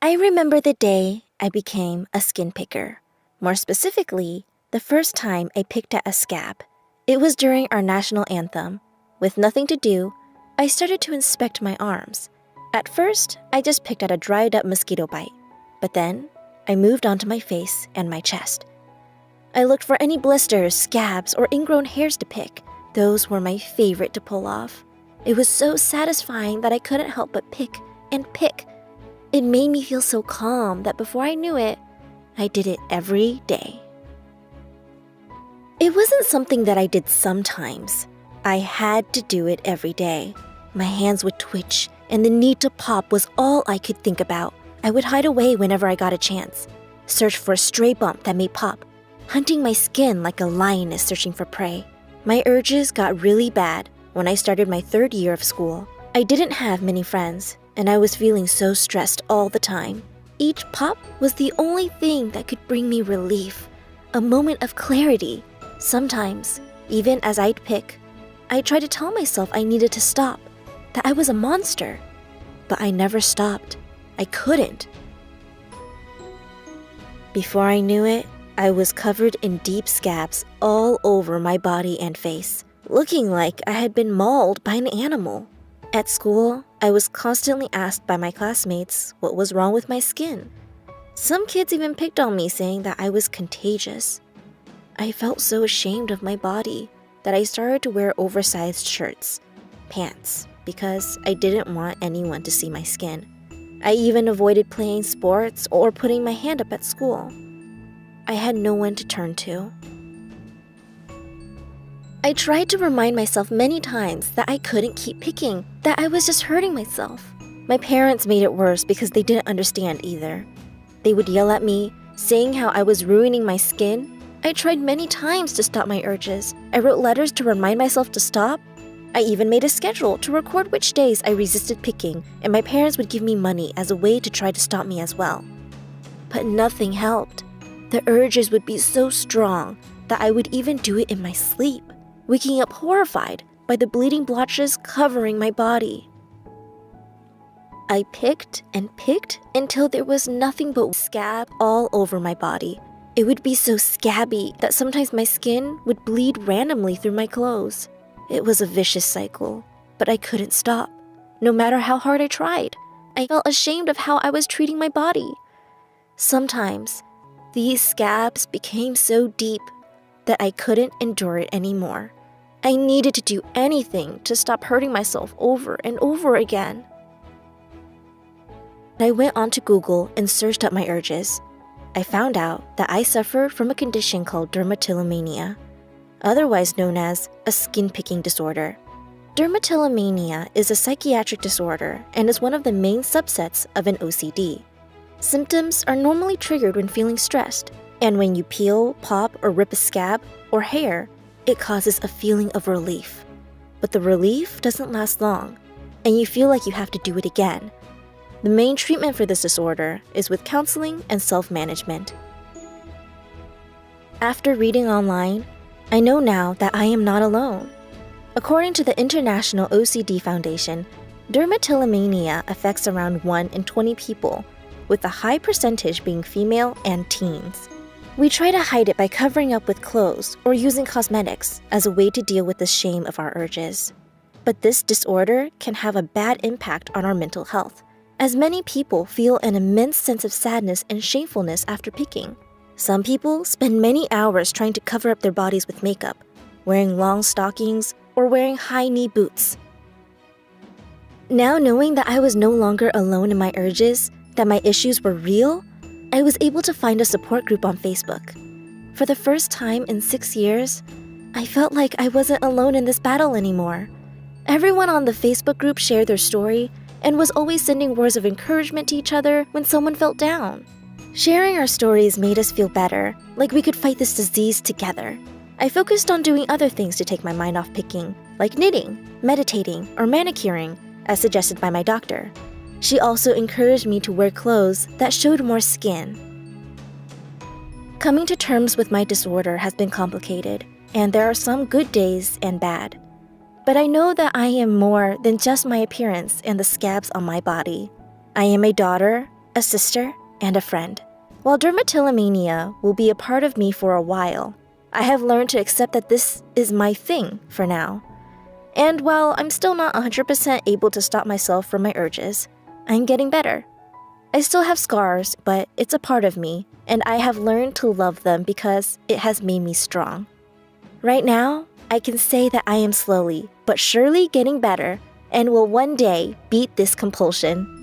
I remember the day I became a skin picker. More specifically, the first time I picked at a scab. It was during our national anthem. With nothing to do, I started to inspect my arms. At first, I just picked at a dried up mosquito bite. But then, I moved on to my face and my chest. I looked for any blisters, scabs, or ingrown hairs to pick. Those were my favorite to pull off. It was so satisfying that I couldn't help but pick and pick. It made me feel so calm that before I knew it, I did it every day. It wasn't something that I did sometimes. I had to do it every day. My hands would twitch, and the need to pop was all I could think about. I would hide away whenever I got a chance, search for a stray bump that may pop, hunting my skin like a lioness searching for prey. My urges got really bad when I started my 3rd year of school. I didn't have many friends, and I was feeling so stressed all the time. Each pop was the only thing that could bring me relief, a moment of clarity. Sometimes, even as I'd pick, I tried to tell myself I needed to stop, that I was a monster. But I never stopped. I couldn't. Before I knew it, I was covered in deep scabs all over my body and face, looking like I had been mauled by an animal. At school, I was constantly asked by my classmates what was wrong with my skin. Some kids even picked on me, saying that I was contagious. I felt so ashamed of my body that I started to wear oversized shirts, pants, because I didn't want anyone to see my skin. I even avoided playing sports or putting my hand up at school. I had no one to turn to. I tried to remind myself many times that I couldn't keep picking, that I was just hurting myself. My parents made it worse because they didn't understand either. They would yell at me, saying how I was ruining my skin. I tried many times to stop my urges. I wrote letters to remind myself to stop. I even made a schedule to record which days I resisted picking, and my parents would give me money as a way to try to stop me as well. But nothing helped. The urges would be so strong that I would even do it in my sleep, waking up horrified by the bleeding blotches covering my body. I picked and picked until there was nothing but scab all over my body. It would be so scabby that sometimes my skin would bleed randomly through my clothes. It was a vicious cycle, but I couldn't stop. No matter how hard I tried, I felt ashamed of how I was treating my body. Sometimes, these scabs became so deep that I couldn't endure it anymore. I needed to do anything to stop hurting myself over and over again. I went onto Google and searched up my urges. I found out that I suffered from a condition called dermatillomania, otherwise known as a skin-picking disorder. Dermatillomania is a psychiatric disorder and is one of the main subsets of an OCD. Symptoms are normally triggered when feeling stressed, and when you peel, pop, or rip a scab or hair, it causes a feeling of relief. But the relief doesn't last long, and you feel like you have to do it again. The main treatment for this disorder is with counseling and self-management. After reading online, I know now that I am not alone. According to the International OCD Foundation, dermatillomania affects around 1 in 20 people, with a high percentage being female and teens. We try to hide it by covering up with clothes or using cosmetics as a way to deal with the shame of our urges. But this disorder can have a bad impact on our mental health, as many people feel an immense sense of sadness and shamefulness after picking. Some people spend many hours trying to cover up their bodies with makeup, wearing long stockings, or wearing high-knee boots. Now knowing that I was no longer alone in my urges, that my issues were real, I was able to find a support group on Facebook. For the first time in 6 years, I felt like I wasn't alone in this battle anymore. Everyone on the Facebook group shared their story and was always sending words of encouragement to each other when someone felt down. Sharing our stories made us feel better, like we could fight this disease together. I focused on doing other things to take my mind off picking, like knitting, meditating, or manicuring, as suggested by my doctor. She also encouraged me to wear clothes that showed more skin. Coming to terms with my disorder has been complicated, and there are some good days and bad. But I know that I am more than just my appearance and the scabs on my body. I am a daughter, a sister, and a friend. While dermatillomania will be a part of me for a while, I have learned to accept that this is my thing for now. And while I'm still not 100% able to stop myself from my urges, I'm getting better. I still have scars, but it's a part of me, and I have learned to love them because it has made me strong. Right now, I can say that I am slowly but surely getting better and will one day beat this compulsion.